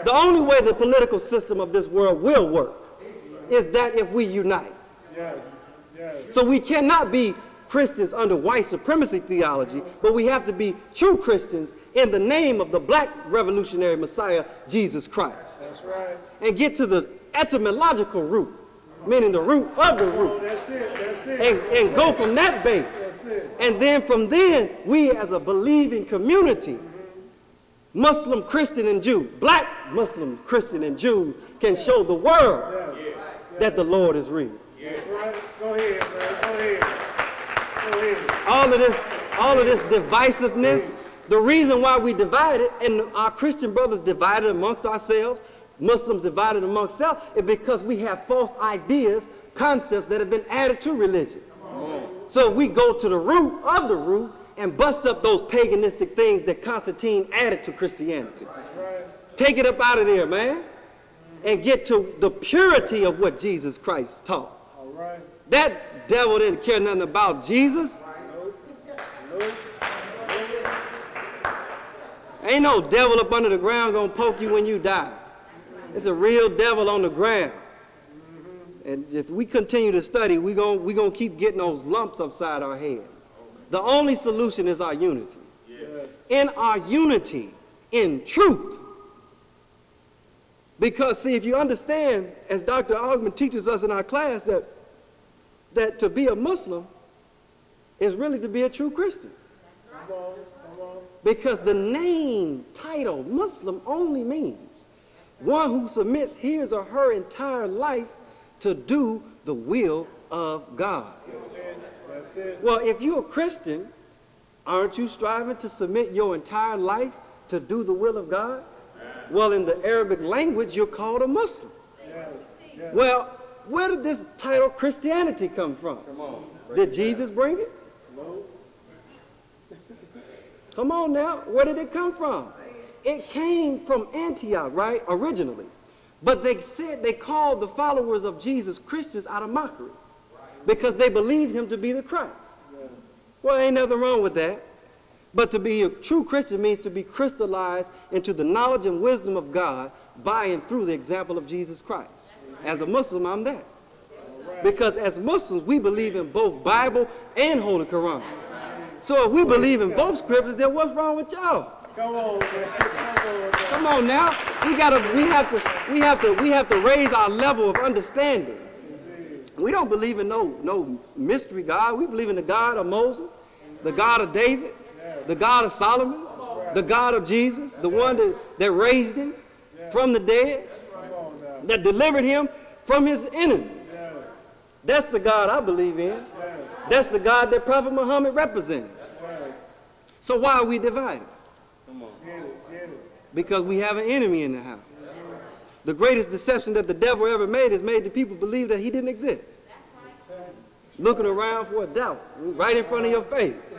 The only way the political system of this world will work is that if we unite. Yes. Yes. So we cannot be Christians under white supremacy theology, but we have to be true Christians in the name of the black revolutionary Messiah, Jesus Christ. That's right. And get to the etymological root, meaning the root of the root. That's it. And go from that base. And then from then, we as a believing community, Muslim, Christian, and Jew, black Muslim, Christian, and Jew, can show the world that the Lord is real. That's right. Go ahead, man. Go ahead. All of this divisiveness, the reason why we divided, and our Christian brothers divided amongst ourselves, Muslims divided amongst self, is because we have false ideas, concepts that have been added to religion. So we go to the root of the root and bust up those paganistic things that Constantine added to Christianity. Take it up out of there, man, and get to the purity of what Jesus Christ taught. All right. That devil didn't care nothing about Jesus. Ain't no devil up under the ground gonna poke you when you die. It's a real devil on the ground. And if we continue to study, we're gonna keep getting those lumps upside our head. The only solution is our unity. In our unity, in truth. Because see, if you understand, as Dr. Augman teaches us in our class, that to be a Muslim is really to be a true Christian. Come on. Because the name, title, Muslim only means one who submits his or her entire life to do the will of God. That's it. Well, if you're a Christian, aren't you striving to submit your entire life to do the will of God? Well, in the Arabic language, you're called a Muslim. Yes. Well, where did this title Christianity come from? Did Jesus bring it? No. Come on now, where did it come from? It came from Antioch, right, originally. But they said they called the followers of Jesus Christians out of mockery because they believed him to be the Christ. Well, ain't nothing wrong with that. But to be a true Christian means to be crystallized into the knowledge and wisdom of God by and through the example of Jesus Christ. As a Muslim, I'm that. Because as Muslims, we believe in both Bible and Holy Quran. So if we believe in both scriptures, then what's wrong with y'all? Come on, man. Come on now. We have to raise our level of understanding. We don't believe in no mystery God. We believe in the God of Moses, the God of David, the God of Solomon, the God of Jesus, the one that raised him from the dead, that delivered him from his enemy. That's the God I believe in. That's the God that Prophet Muhammad represented. So why are we divided? Because we have an enemy in the house. The greatest deception that the devil ever made is made the people believe that he didn't exist. Looking around for a doubt right in front of your face.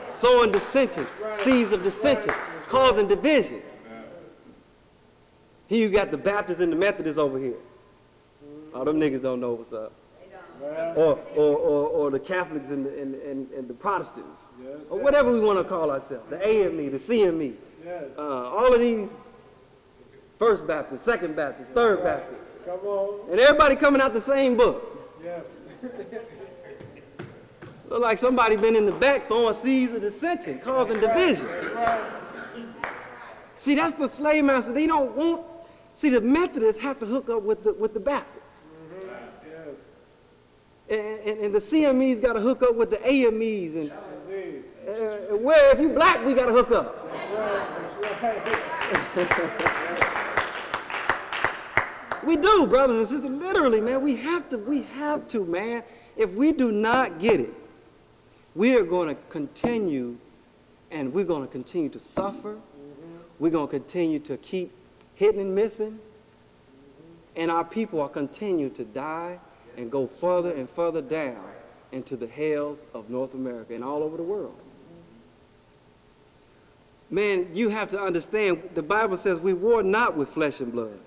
Sowing dissension, seeds of dissension, causing division. Here you got the Baptists and the Methodists over here. Oh, them niggas don't know what's up. Or the Catholics and the Protestants, or whatever we want to call ourselves, the AME, the CME, all of these First Baptist, Second Baptist, Third Baptist, and everybody coming out the same book. Look like somebody been in the back throwing seeds of dissension, causing division. See, that's the slave master. They don't want. See, the Methodists have to hook up with the Baptists. And the CMEs got to hook up with the AMEs, and where if you black, we got to hook up. We do, brothers and sisters. Literally, man, we have to, man. If we do not get it, we are going to continue, and we're going to continue to suffer. We're going to continue to keep hitting and missing, and our people are continue to die and go further and further down into the hells of North America and all over the world. Man, you have to understand, the Bible says we war not with flesh and blood.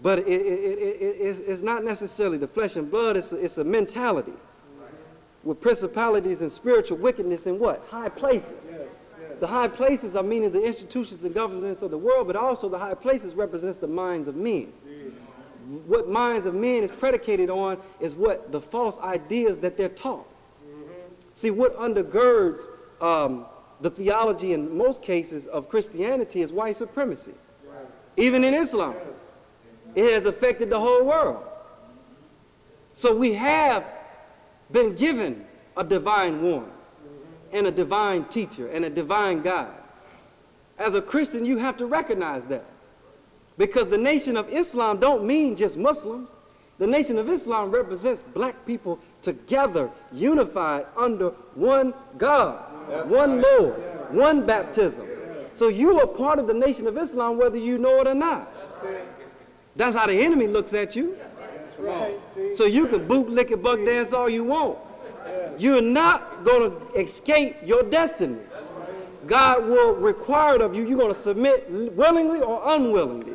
But it's not necessarily the flesh and blood, it's a mentality with principalities and spiritual wickedness in what? High places. The high places are meaning the institutions and governments of the world, but also the high places represents the minds of men. What minds of men is predicated on is what the false ideas that they're taught. See, what undergirds the theology in most cases of Christianity is white supremacy. Even in Islam, it has affected the whole world. So we have been given a divine warning and a divine teacher and a divine guide. As a Christian, you have to recognize that. Because the nation of Islam don't mean just Muslims. The nation of Islam represents black people together, unified under one God, one Lord, one baptism. So you are part of the nation of Islam whether you know it or not. That's how the enemy looks at you. So you can boot, lick, and buck dance all you want. You're not going to escape your destiny. God will require it of you. You're going to submit willingly or unwillingly.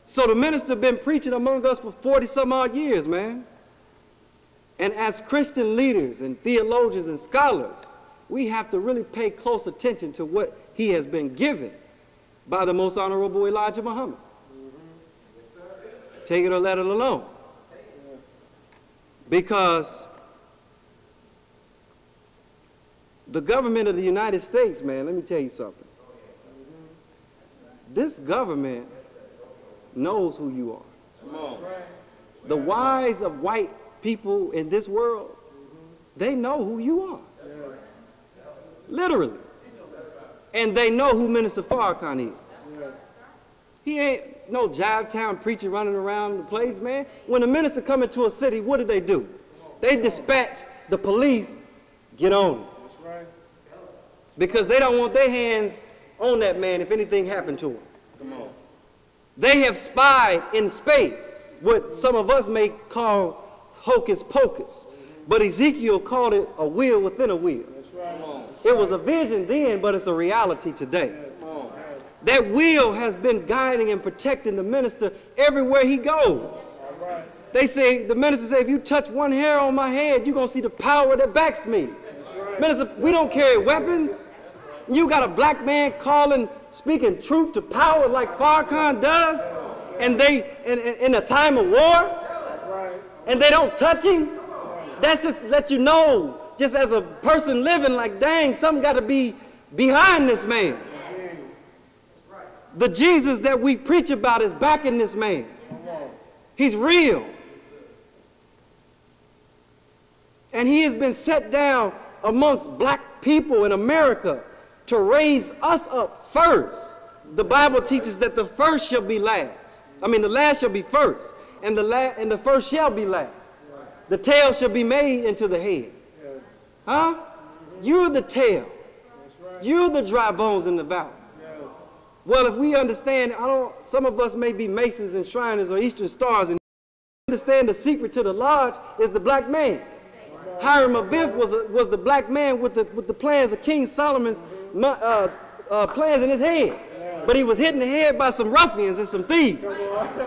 So the minister been preaching among us for 40-some odd years, man. And as Christian leaders and theologians and scholars, we have to really pay close attention to what he has been given by the most honorable Elijah Muhammad. Take it or let it alone. Because the government of the United States, man, let me tell you something. This government knows who you are. The wise of white people in this world, they know who you are. Literally. And they know who Minister Farrakhan is. He ain't no jive town preacher running around the place, man. When a minister come into a city, what do? They dispatch the police, get on it. Because they don't want their hands on that man if anything happened to him. Come on. They have spied in space, what some of us may call hocus pocus. But Ezekiel called it a wheel within a wheel. It was a vision then, but it's a reality today. That wheel has been guiding and protecting the minister everywhere he goes. They say, the minister say, if you touch one hair on my head, you're going to see the power that backs me. Minister, we don't carry weapons. You got a black man speaking truth to power like Farrakhan does, and they, in a time of war, and they don't touch him. That's just let you know, just as a person living, like, dang, something got to be behind this man. The Jesus that we preach about is backing this man. He's real. And he has been set down amongst black people in America to raise us up first. The Bible teaches that the first shall be last. I mean, the last shall be first, and the first shall be last. The tail shall be made into the head. Huh? You're the tail. You're the dry bones in the valley. Well, if we understand, some of us may be Masons and Shriners or Eastern Stars, and understand the secret to the lodge is the black man. Hiram Abiff was the black man with the plans of King Solomon's plans in his head. But he was hit in the head by some ruffians and some thieves.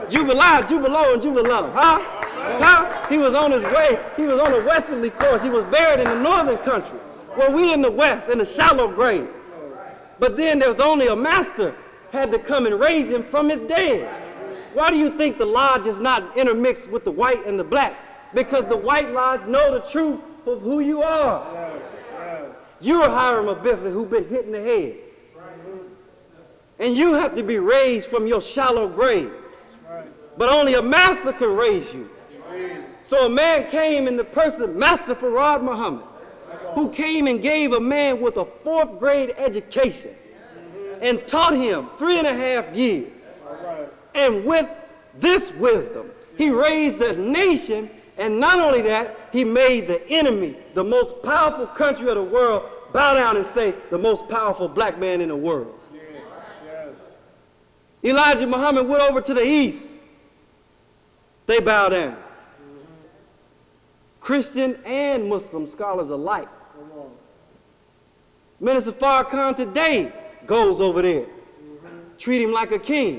Jubilo, and Jubilo. Huh? He was on his way. He was on a westerly course. He was buried in the northern country. Well, we in the west, in the shallow grave. But then there was only a master had to come and raise him from his dead. Why do you think the lodge is not intermixed with the white and the black? Because the white lodge know the truth of who you are. You're Hiram Abiff who's been hit in the head. And you have to be raised from your shallow grave. But only a master can raise you. So a man came in the person, Master Darryl Muhammad, who came and gave a man with a 4th grade education and taught him 3.5 years. And with this wisdom, he raised a nation, and not only that, he made the enemy, the most powerful country of the world, bow down and say, the most powerful black man in the world. Elijah Muhammad went over to the east. They bow down. Christian and Muslim scholars alike. Minister Farrakhan today goes over there. Treat him like a king.